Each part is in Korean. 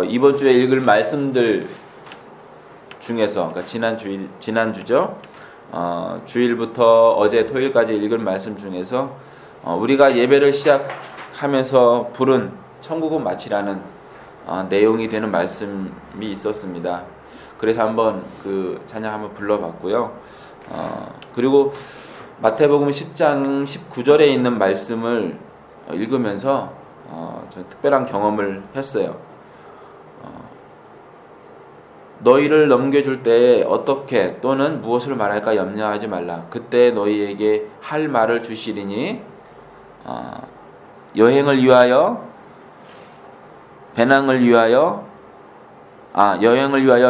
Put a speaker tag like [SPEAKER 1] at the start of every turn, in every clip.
[SPEAKER 1] 이번 주에 읽을 말씀들 중에서, 그러니까 지난주죠. 주일부터 어제 토요일까지 읽을 말씀 중에서 우리가 예배를 시작하면서 부른 천국은 마치라는 내용이 되는 말씀이 있었습니다. 그래서 한번 그 찬양 한번 불러봤고요. 그리고 마태복음 10장 19절에 있는 말씀을 읽으면서 좀 특별한 경험을 했어요. 너희를 넘겨줄 때에 어떻게 또는 무엇을 말할까 염려하지 말라. 그때 너희에게 할 말을 주시리니 여행을 위하여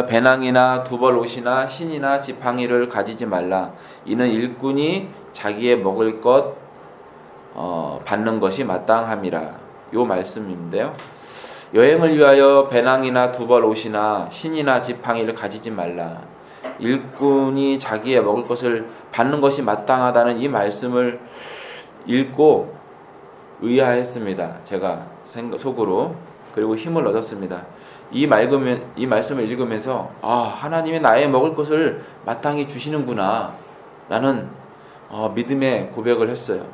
[SPEAKER 1] 배낭이나 두벌 옷이나 신이나 지팡이를 가지지 말라. 이는 일꾼이 자기의 먹을 것 받는 것이 마땅함이라. 요 말씀인데요. 여행을 위하여 배낭이나 두벌 옷이나 신이나 지팡이를 가지지 말라. 일꾼이 자기의 먹을 것을 받는 것이 마땅하다는 이 말씀을 읽고 의아했습니다. 제가 속으로. 그리고 힘을 얻었습니다. 이 말씀을 읽으면서 하나님이 나의 먹을 것을 마땅히 주시는구나 라는 믿음의 고백을 했어요.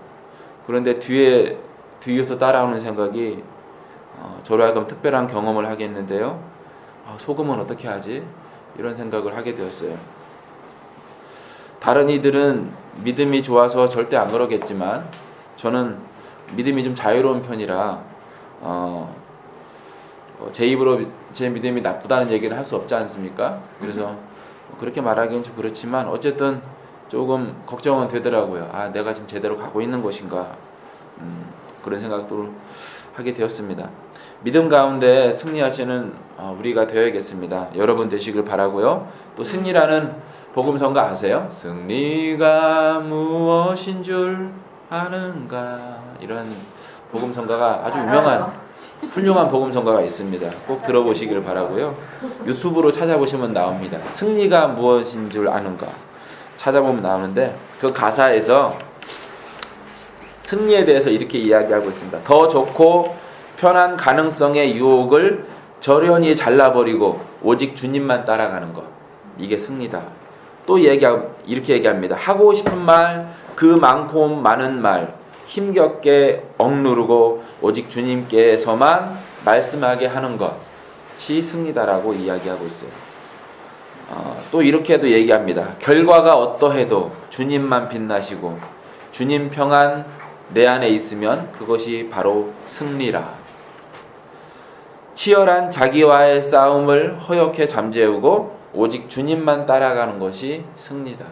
[SPEAKER 1] 그런데 뒤에서 따라오는 생각이 저로 하여금 특별한 경험을 하겠는데요. 소금은 어떻게 하지? 이런 생각을 하게 되었어요. 다른 이들은 믿음이 좋아서 절대 안 그러겠지만 저는 믿음이 좀 자유로운 편이라 제 입으로 제 믿음이 나쁘다는 얘기를 할 수 없지 않습니까? 그래서 그렇게 말하기는 좀 그렇지만 어쨌든 조금 걱정은 되더라고요. 내가 지금 제대로 가고 있는 것인가? 그런 생각도 하게 되었습니다. 믿음 가운데 승리하시는 우리가 되어야겠습니다. 여러분 되시길 바라고요. 또 승리라는 복음성가 아세요? 승리가 무엇인 줄 아는가? 이런 복음성가가 아주 유명한 훌륭한 복음성가가 있습니다. 꼭 들어보시길 바라고요. 유튜브로 찾아보시면 나옵니다. 승리가 무엇인 줄 아는가? 찾아보면 나오는데 그 가사에서 승리에 대해서 이렇게 이야기하고 있습니다. 더 좋고 편한 가능성의 유혹을 저련히 잘라버리고 오직 주님만 따라가는 것. 이게 승리다. 또 이렇게 얘기합니다. 하고 싶은 말, 그 많고 많은 말 힘겹게 억누르고 오직 주님께서만 말씀하게 하는 것이 승리다라고 이야기하고 있어요. 또 이렇게도 얘기합니다. 결과가 어떠해도 주님만 빛나시고 주님 평안 내 안에 있으면 그것이 바로 승리라. 치열한 자기와의 싸움을 허옇게 잠재우고 오직 주님만 따라가는 것이 승리다.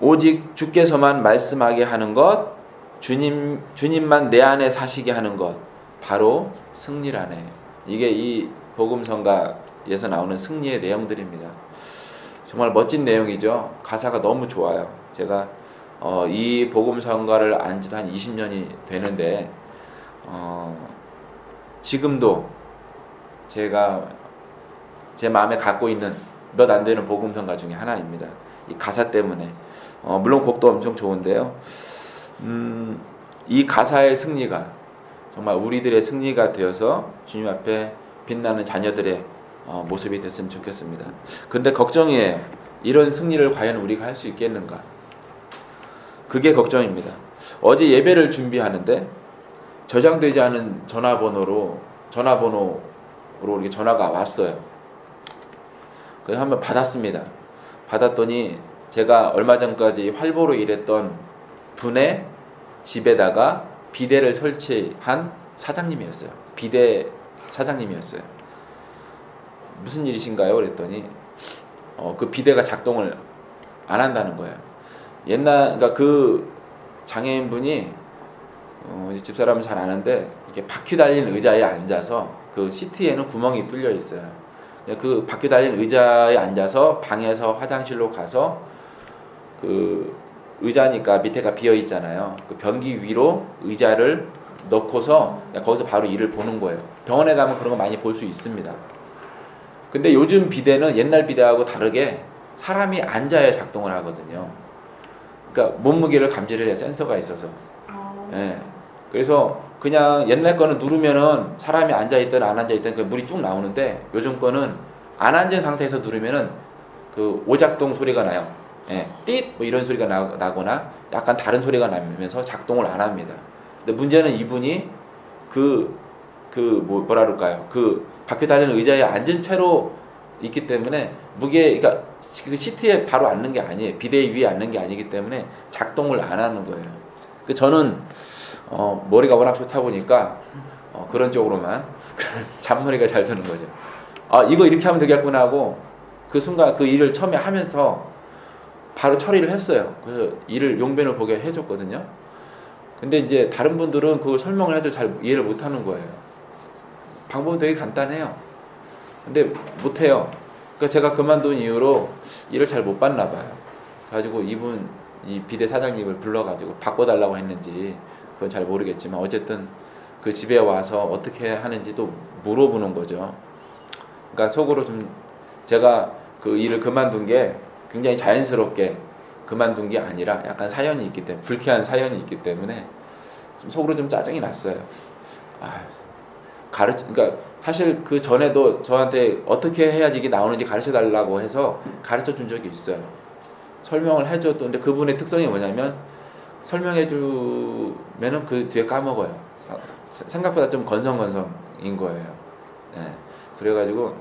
[SPEAKER 1] 오직 주께서만 말씀하게 하는 것, 주님만 내 안에 사시게 하는 것, 바로 승리라네. 이게 이 복음성가에서 나오는 승리의 내용들입니다. 정말 멋진 내용이죠. 가사가 너무 좋아요. 제가 이 복음성가를 안 지도 한 20년이 되는데 지금도 제가 제 마음에 갖고 있는 몇 안 되는 복음성가 중에 하나입니다. 이 가사 때문에. 물론 곡도 엄청 좋은데요. 이 가사의 승리가 정말 우리들의 승리가 되어서 주님 앞에 빛나는 자녀들의 모습이 됐으면 좋겠습니다. 근데 걱정이에요. 이런 승리를 과연 우리가 할 수 있겠는가? 그게 걱정입니다. 어제 예배를 준비하는데 저장되지 않은 전화번호로 이렇게 전화가 왔어요. 그래서 한번 받았습니다. 받았더니 제가 얼마 전까지 활보로 일했던 분의 집에다가 비데를 설치한 사장님이었어요. 비데 사장님이었어요. 무슨 일이신가요? 그랬더니 그 비데가 작동을 안 한다는 거예요. 그러니까 그 장애인분이 집사람은 잘 아는데 이렇게 바퀴 달린 의자에 앉아서 그 시트에는 구멍이 뚫려 있어요. 그 바퀴 달린 의자에 앉아서 방에서 화장실로 가서 그 의자니까 밑에가 비어 있잖아요. 그 변기 위로 의자를 넣고서 거기서 바로 일을 보는 거예요. 병원에 가면 그런 거 많이 볼 수 있습니다. 근데 요즘 비데는 옛날 비데하고 다르게 사람이 앉아야 작동을 하거든요. 그러니까 몸무게를 감지를 해 센서가 있어서. 예. 그래서 그냥 옛날 거는 누르면은 사람이 앉아있든 안 앉아있든 그 물이 쭉 나오는데 요즘 거는 안 앉은 상태에서 누르면은 그 오작동 소리가 나요. 예, 띠! 뭐 이런 소리가 나거나 약간 다른 소리가 나면서 작동을 안 합니다. 근데 문제는 이분이 뭐라 그럴까요? 그 바퀴 달린 의자에 앉은 채로 있기 때문에 그러니까 그 시트에 바로 앉는 게 아니에요. 비대 위에 앉는 게 아니기 때문에 작동을 안 하는 거예요. 저는 머리가 워낙 좋다 보니까 그런 쪽으로만 잔머리가 잘 드는 거죠. 이거 이렇게 하면 되겠구나 하고 그 순간 그 일을 처음에 하면서 바로 처리를 했어요. 그래서 일을 용변을 보게 해줬거든요. 근데 이제 다른 분들은 그걸 설명을 해도 잘 이해를 못 하는 거예요. 방법은 되게 간단해요. 근데 못 해요. 그러니까 제가 그만둔 이후로 일을 잘 못 봤나 봐요. 가지고 이 비대 사장님을 불러가지고 바꿔달라고 했는지 그건 잘 모르겠지만 어쨌든 그 집에 와서 어떻게 하는지도 물어보는 거죠. 그러니까 속으로 좀 제가 그 일을 그만둔 게 굉장히 자연스럽게 그만둔 게 아니라 약간 사연이 있기 때문에 불쾌한 있기 때문에 좀 속으로 좀 짜증이 났어요. 그러니까 사실 그 전에도 저한테 어떻게 해야지 이게 나오는지 가르쳐 달라고 해서 가르쳐 준 적이 있어요. 설명을 해줬던데 그분의 특성이 뭐냐면 설명해 주면은 그 뒤에 까먹어요. 생각보다 좀 건성건성인 거예요. 네. 그래가지고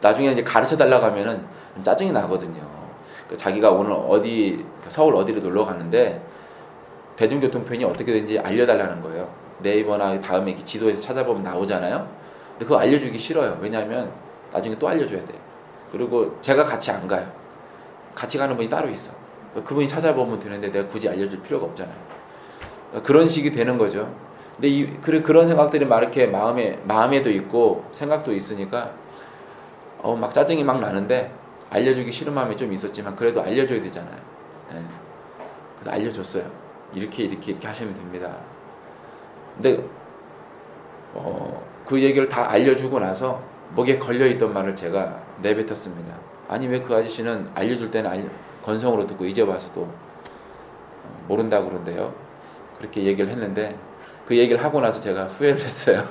[SPEAKER 1] 나중에 이제 가르쳐 달라고 하면은 좀 짜증이 나거든요. 자기가 오늘 서울 어디로 놀러 가는데 대중교통편이 어떻게 되는지 알려달라는 거예요. 네이버나 다음에 지도에서 찾아보면 나오잖아요. 근데 그거 알려주기 싫어요. 왜냐하면 나중에 또 알려줘야 돼요. 그리고 제가 같이 안 가요. 같이 가는 분이 따로 있어. 그분이 찾아보면 되는데 내가 굳이 알려줄 필요가 없잖아요. 그런 식이 되는 거죠. 근데 그런 생각들이 막 이렇게 마음에도 있고 생각도 있으니까 막 짜증이 막 나는데 알려주기 싫은 마음이 좀 있었지만 그래도 알려줘야 되잖아요. 네. 그래서 알려줬어요. 이렇게 하시면 됩니다. 근데 그 얘기를 다 알려주고 나서 목에 걸려있던 말을 제가 내뱉었습니다. 아니 왜 그 아저씨는 알려줄 때는 건성으로 듣고 이제 와서도 모른다고 그런데요. 그렇게 얘기를 했는데 그 얘기를 하고 나서 제가 후회를 했어요.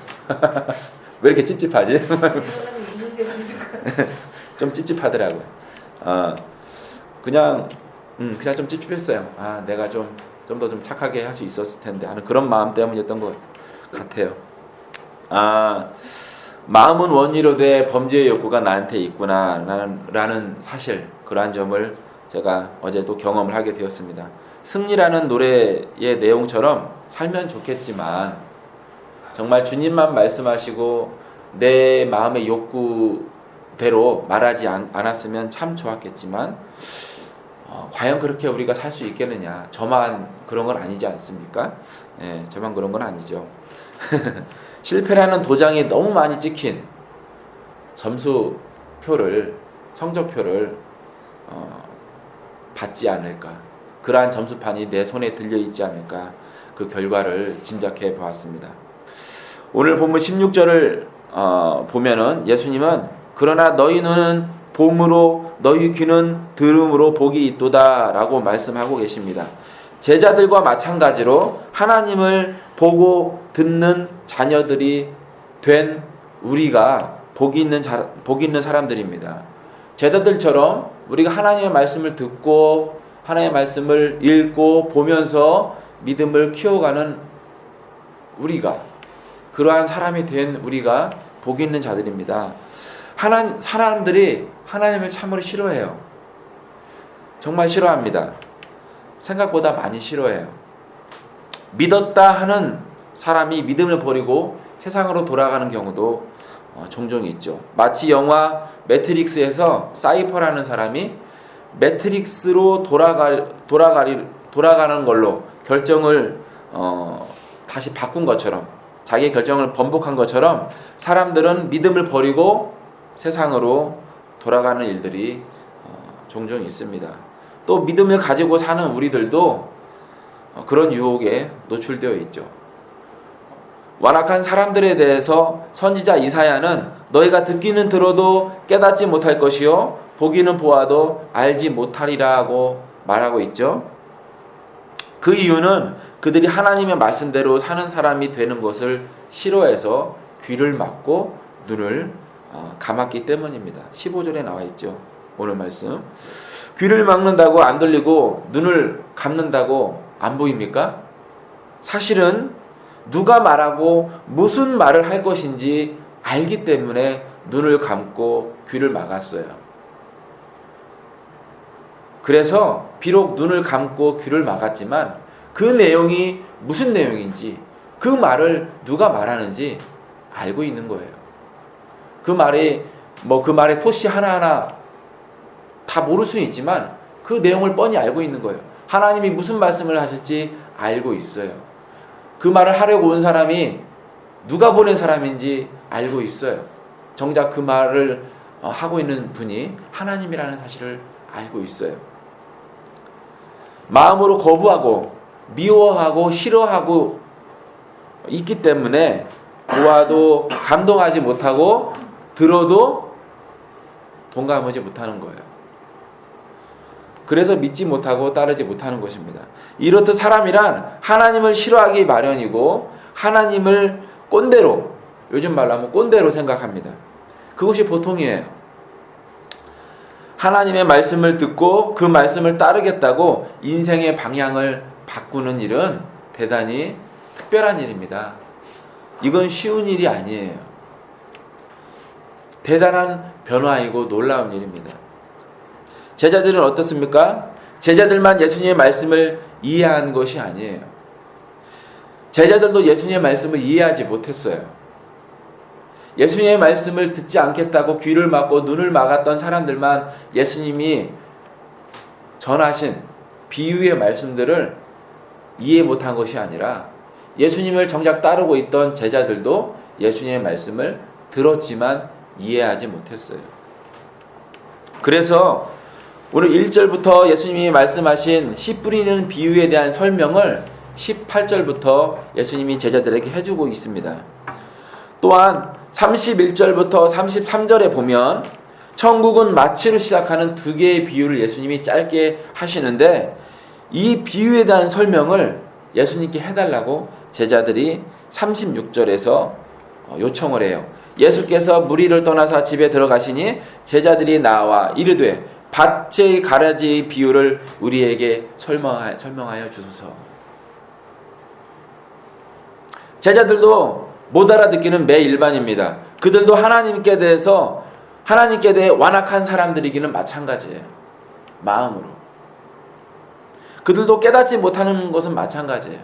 [SPEAKER 1] 왜 이렇게 찝찝하지? 좀 찝찝하더라고요. 그냥 좀 찝찝했어요. 내가 좀 더 좀 착하게 할 수 있었을 텐데 하는 그런 마음 때문이었던 것 같아요. 마음은 원이로 돼 범죄의 욕구가 나한테 있구나 라는 사실, 그러한 점을 제가 어제 또 경험을 하게 되었습니다. 승리라는 노래의 내용처럼 살면 좋겠지만 정말 주님만 말씀하시고 내 마음의 욕구대로 말하지 않았으면 참 좋았겠지만 과연 그렇게 우리가 살 수 있겠느냐. 저만 그런 건 아니지 않습니까? 저만 그런 건 아니죠. 실패라는 도장이 너무 많이 찍힌 성적표를 받지 않을까. 그러한 점수판이 내 손에 들려있지 않을까. 그 결과를 짐작해 보았습니다. 오늘 본문 16절을 보면은 예수님은 그러나 너희 눈은 봄으로 너희 귀는 들음으로 복이 있도다 라고 말씀하고 계십니다. 제자들과 마찬가지로 하나님을 보고 듣는 자녀들이 된 우리가 복이 있는 사람들입니다. 제자들처럼 우리가 하나님의 말씀을 듣고 하나님의 말씀을 읽고 보면서 믿음을 키워가는 우리가, 그러한 사람이 된 우리가 복이 있는 자들입니다. 사람들이 하나님을 참으로 싫어해요. 정말 싫어합니다. 생각보다 많이 싫어해요. 믿었다 하는 사람이 믿음을 버리고 세상으로 돌아가는 경우도 종종 있죠. 마치 영화 매트릭스에서 사이퍼라는 사람이 매트릭스로 돌아가는 걸로 결정을 다시 바꾼 것처럼, 자기의 결정을 번복한 것처럼 사람들은 믿음을 버리고 세상으로 돌아가는 일들이 종종 있습니다. 또 믿음을 가지고 사는 우리들도 그런 유혹에 노출되어 있죠. 완악한 사람들에 대해서 선지자 이사야는 너희가 듣기는 들어도 깨닫지 못할 것이요 보기는 보아도 알지 못하리라고 말하고 있죠. 그 이유는 그들이 하나님의 말씀대로 사는 사람이 되는 것을 싫어해서 귀를 막고 눈을 감았기 때문입니다. 15절에 나와 있죠. 오늘 말씀. 귀를 막는다고 안 들리고 눈을 감는다고 안 보입니까? 사실은 누가 말하고 무슨 말을 할 것인지 알기 때문에 눈을 감고 귀를 막았어요. 그래서 비록 눈을 감고 귀를 막았지만 그 내용이 무슨 내용인지, 그 말을 누가 말하는지 알고 있는 거예요. 그 말의 토시 하나하나 다 모를 수는 있지만 그 내용을 뻔히 알고 있는 거예요. 하나님이 무슨 말씀을 하실지 알고 있어요. 그 말을 하려고 온 사람이 누가 보낸 사람인지 알고 있어요. 정작 그 말을 하고 있는 분이 하나님이라는 사실을 알고 있어요. 마음으로 거부하고 미워하고 싫어하고 있기 때문에 보아도 감동하지 못하고 들어도 동감하지 못하는 거예요. 그래서 믿지 못하고 따르지 못하는 것입니다. 이렇듯 사람이란 하나님을 싫어하기 마련이고 하나님을 꼰대로, 요즘 말로 하면 꼰대로 생각합니다. 그것이 보통이에요. 하나님의 말씀을 듣고 그 말씀을 따르겠다고 인생의 방향을 바꾸는 일은 대단히 특별한 일입니다. 이건 쉬운 일이 아니에요. 대단한 변화이고 놀라운 일입니다. 제자들은 어떻습니까? 제자들만 예수님의 말씀을 이해한 것이 아니에요. 제자들도 예수님의 말씀을 이해하지 못했어요. 예수님의 말씀을 듣지 않겠다고 귀를 막고 눈을 막았던 사람들만 예수님이 전하신 비유의 말씀들을 이해 못한 것이 아니라 예수님을 정작 따르고 있던 제자들도 예수님의 말씀을 들었지만 이해하지 못했어요. 그래서 오늘 1절부터 예수님이 말씀하신 씨 뿌리는 비유에 대한 설명을 18절부터 예수님이 제자들에게 해주고 있습니다. 또한 31절부터 33절에 보면 천국은 마치로 시작하는 두 개의 비유를 예수님이 짧게 하시는데 이 비유에 대한 설명을 예수님께 해달라고 제자들이 36절에서 요청을 해요. 예수께서 무리를 떠나서 집에 들어가시니 제자들이 나와 이르되 밭의 가라지의 비유를 우리에게 설명하여 주소서. 제자들도 못 알아듣기는 매일반입니다. 그들도 하나님께 대해 완악한 사람들이기는 마찬가지예요. 마음으로. 그들도 깨닫지 못하는 것은 마찬가지예요.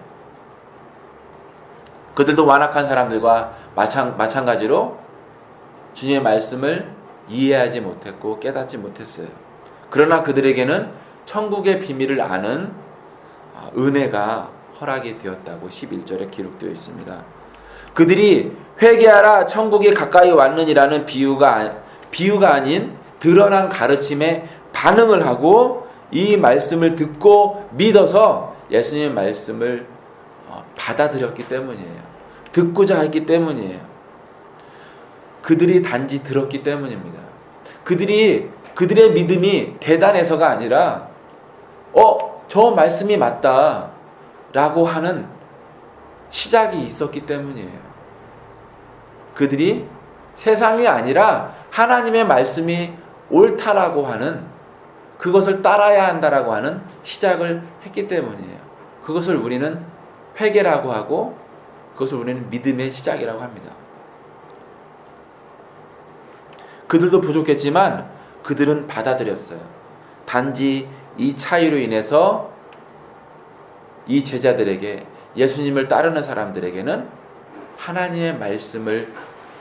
[SPEAKER 1] 그들도 완악한 사람들과 마찬가지로 주님의 말씀을 이해하지 못했고 깨닫지 못했어요. 그러나 그들에게는 천국의 비밀을 아는 은혜가 허락이 되었다고 11절에 기록되어 있습니다. 그들이 회개하라 천국이 가까이 왔느니라는 비유가 아닌 드러난 가르침에 반응을 하고 이 말씀을 듣고 믿어서 예수님의 말씀을 받아들였기 때문이에요. 듣고자 했기 때문이에요. 그들이 단지 들었기 때문입니다. 그들의 믿음이 대단해서가 아니라 저 말씀이 맞다 라고 하는 시작이 있었기 때문이에요. 그들이 세상이 아니라 하나님의 말씀이 옳다라고 하는, 그것을 따라야 한다라고 하는 시작을 했기 때문이에요. 그것을 우리는 회개라고 하고 그것을 우리는 믿음의 시작이라고 합니다. 그들도 부족했지만 그들은 받아들였어요. 단지 이 차이로 인해서 이 제자들에게, 예수님을 따르는 사람들에게는 하나님의 말씀을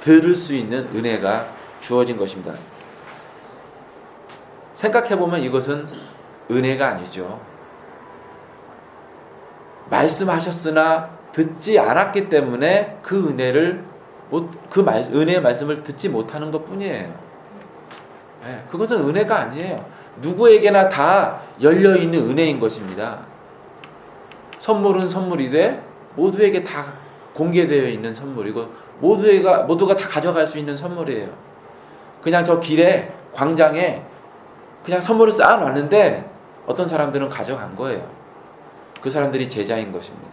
[SPEAKER 1] 들을 수 있는 은혜가 주어진 것입니다. 생각해보면 이것은 은혜가 아니죠. 말씀하셨으나 듣지 않았기 때문에 그 은혜의 말씀을 듣지 못하는 것 뿐이에요. 그것은 은혜가 아니에요. 누구에게나 다 열려있는 은혜인 것입니다. 선물은 선물이되 모두에게 다 공개되어 있는 선물이고 모두가 다 가져갈 수 있는 선물이에요. 그냥 저 길에 광장에 그냥 선물을 쌓아놨는데 어떤 사람들은 가져간 거예요. 그 사람들이 제자인 것입니다.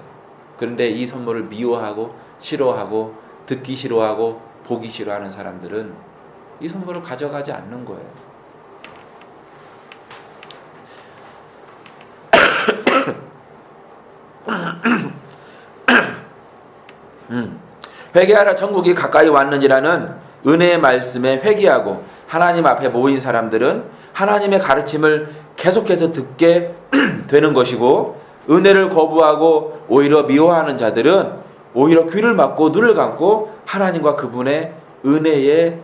[SPEAKER 1] 그런데 이 선물을 미워하고 싫어하고 듣기 싫어하고 보기 싫어하는 사람들은 이 선물을 가져가지 않는 거예요. 회개하라 천국이 가까이 왔는지라는 은혜의 말씀에 회개하고 하나님 앞에 모인 사람들은 하나님의 가르침을 계속해서 듣게 되는 것이고, 은혜를 거부하고 오히려 미워하는 자들은 오히려 귀를 막고 눈을 감고 하나님과 그분의 은혜의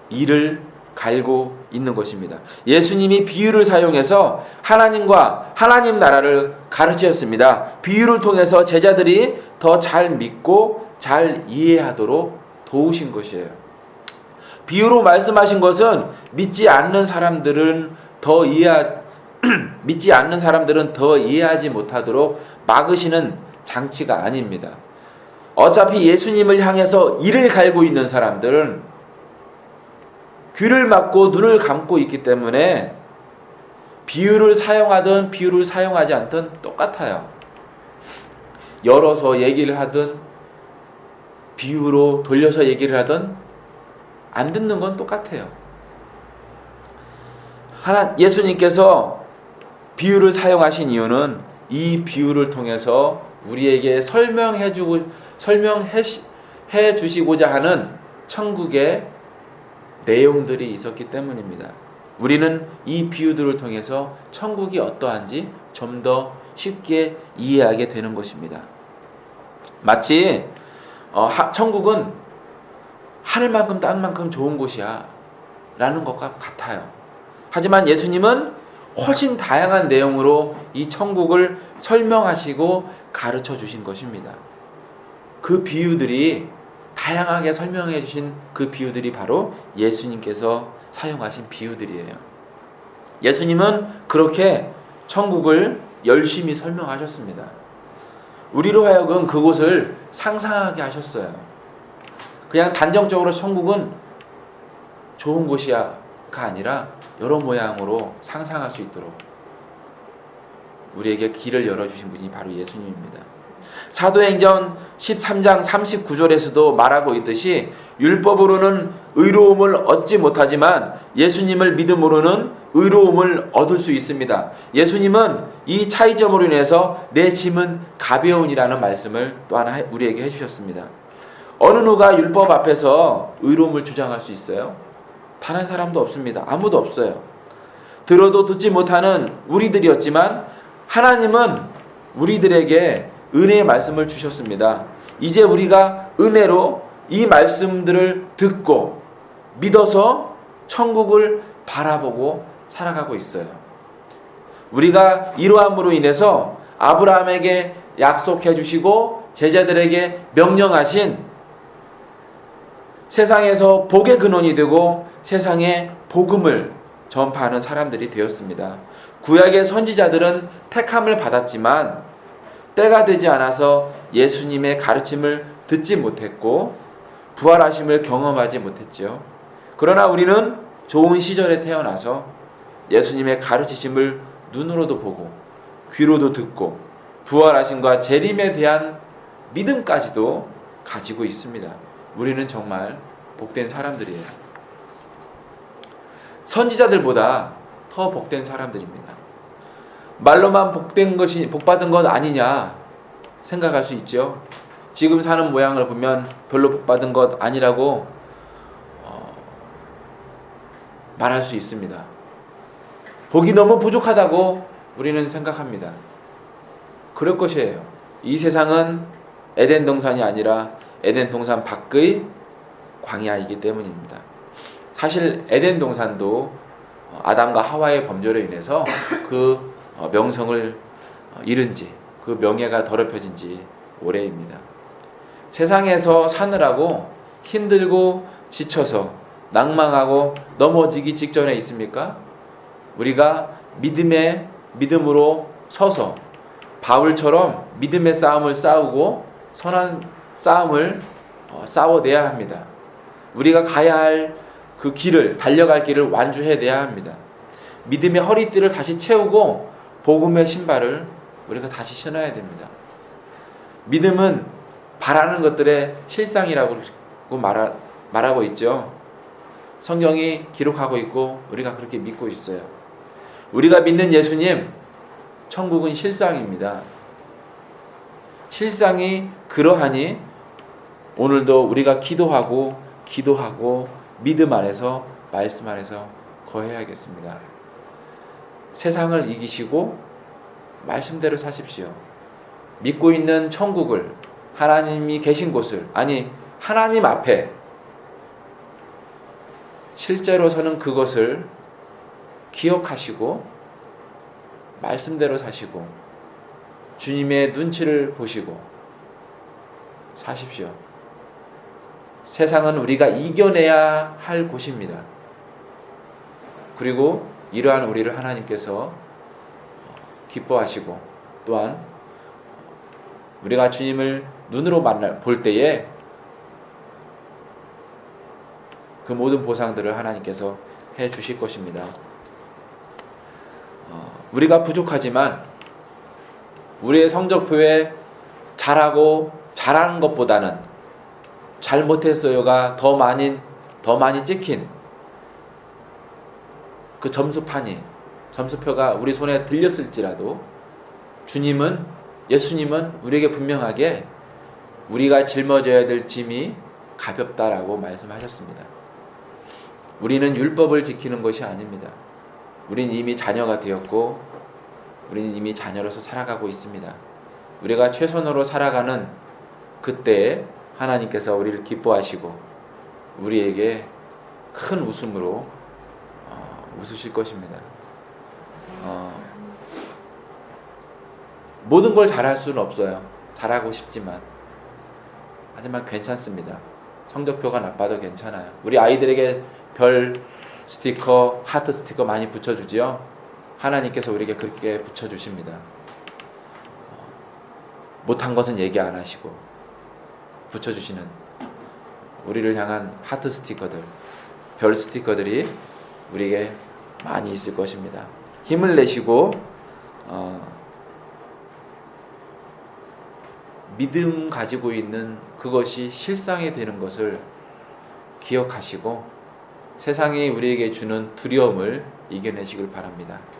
[SPEAKER 1] 일을 갈고 있는 것입니다. 예수님이 비유를 사용해서 하나님과 하나님 나라를 가르치셨습니다. 비유를 통해서 제자들이 더 잘 믿고 잘 이해하도록 도우신 것이에요. 비유로 말씀하신 것은 믿지 않는 사람들은 더 이해하지 못하도록 막으시는 장치가 아닙니다. 어차피 예수님을 향해서 이를 갈고 있는 사람들은 귀를 막고 눈을 감고 있기 때문에 비유를 사용하든 비유를 사용하지 않든 똑같아요. 열어서 얘기를 하든 비유로 돌려서 얘기를 하든 안 듣는 건 똑같아요. 예수님께서 비유를 사용하신 이유는 이 비유를 통해서 우리에게 설명해 주시고자 하는 천국의 내용들이 있었기 때문입니다. 우리는 이 비유들을 통해서 천국이 어떠한지 좀 더 쉽게 이해하게 되는 것입니다. 마치 천국은 하늘만큼 땅만큼 좋은 곳이야 라는 것과 같아요. 하지만 예수님은 훨씬 다양한 내용으로 이 천국을 설명하시고 가르쳐 주신 것입니다. 그 비유들이, 다양하게 설명해 주신 그 비유들이 바로 예수님께서 사용하신 비유들이에요. 예수님은 그렇게 천국을 열심히 설명하셨습니다. 우리로 하여금 그곳을 상상하게 하셨어요. 그냥 단정적으로 천국은 좋은 곳이야가 아니라 여러 모양으로 상상할 수 있도록 우리에게 길을 열어주신 분이 바로 예수님입니다. 사도행전 13장 39절에서도 말하고 있듯이 율법으로는 의로움을 얻지 못하지만 예수님을 믿음으로는 의로움을 얻을 수 있습니다. 예수님은 이 차이점으로 인해서 내 짐은 가벼운이라는 말씀을 또 하나 우리에게 해주셨습니다. 어느 누가 율법 앞에서 의로움을 주장할 수 있어요? 단 한 사람도 없습니다. 아무도 없어요. 들어도 듣지 못하는 우리들이었지만 하나님은 우리들에게 은혜의 말씀을 주셨습니다. 이제 우리가 은혜로 이 말씀들을 듣고 믿어서 천국을 바라보고 살아가고 있어요. 우리가 이러함으로 인해서 아브라함에게 약속해 주시고 제자들에게 명령하신 세상에서 복의 근원이 되고 세상에 복음을 전파하는 사람들이 되었습니다. 구약의 선지자들은 택함을 받았지만 때가 되지 않아서 예수님의 가르침을 듣지 못했고 부활하심을 경험하지 못했죠. 그러나 우리는 좋은 시절에 태어나서 예수님의 가르치심을 눈으로도 보고 귀로도 듣고 부활하심과 재림에 대한 믿음까지도 가지고 있습니다. 우리는 정말 복된 사람들이에요. 선지자들보다 더 복된 사람들입니다. 말로만 복받은 것 아니냐 생각할 수 있죠. 지금 사는 모양을 보면 별로 복받은 것 아니라고 말할 수 있습니다. 복이 너무 부족하다고 우리는 생각합니다. 그럴 것이에요. 이 세상은 에덴 동산이 아니라 에덴 동산 밖의 광야이기 때문입니다. 사실 에덴 동산도 아담과 하와의 범죄로 인해서 그 명성을 잃은 지, 그 명예가 더럽혀진 지 오래입니다. 세상에서 사느라고 힘들고 지쳐서 낭망하고 넘어지기 직전에 있습니까? 우리가 믿음으로 서서 바울처럼 믿음의 싸움을 싸우고 선한 싸움을 싸워내야 합니다. 우리가 가야 할 그 길을, 달려갈 길을 완주해내야 합니다. 믿음의 허리띠를 다시 채우고 복음의 신발을 우리가 다시 신어야 됩니다. 믿음은 바라는 것들의 실상이라고 말하고 있죠. 성경이 기록하고 있고 우리가 그렇게 믿고 있어요. 우리가 믿는 예수님, 천국은 실상입니다. 실상이 그러하니 오늘도 우리가 기도하고 믿음 안에서, 말씀 안에서 거해야겠습니다. 세상을 이기시고 말씀대로 사십시오. 믿고 있는 천국을, 하나님이 계신 곳을, 아니 하나님 앞에 실제로서는 그것을 기억하시고 말씀대로 사시고 주님의 눈치를 보시고 사십시오. 세상은 우리가 이겨내야 할 곳입니다. 그리고 이러한 우리를 하나님께서 기뻐하시고 또한 우리가 주님을 눈으로 볼 때에 그 모든 보상들을 하나님께서 해 주실 것입니다. 우리가 부족하지만 우리의 성적표에 잘하는 것보다는 잘못했어요가 더 많이 찍힌 그 점수표가 우리 손에 들렸을지라도 예수님은 우리에게 분명하게 우리가 짊어져야 될 짐이 가볍다라고 말씀하셨습니다. 우리는 율법을 지키는 것이 아닙니다. 우리는 이미 자녀가 되었고 우리는 이미 자녀로서 살아가고 있습니다. 우리가 최선으로 살아가는 그때에 하나님께서 우리를 기뻐하시고 우리에게 큰 웃음으로 웃으실 것입니다. 모든 걸 잘할 수는 없어요. 잘하고 싶지만. 하지만 괜찮습니다. 성적표가 나빠도 괜찮아요. 우리 아이들에게 별 스티커, 하트 스티커 많이 붙여주지요. 하나님께서 우리에게 그렇게 붙여주십니다. 못한 것은 얘기 안 하시고 붙여주시는 우리를 향한 하트 스티커들, 별 스티커들이 우리에게 많이 있을 것입니다. 힘을 내시고 믿음 가지고 있는 그것이 실상이 되는 것을 기억하시고 세상이 우리에게 주는 두려움을 이겨내시길 바랍니다.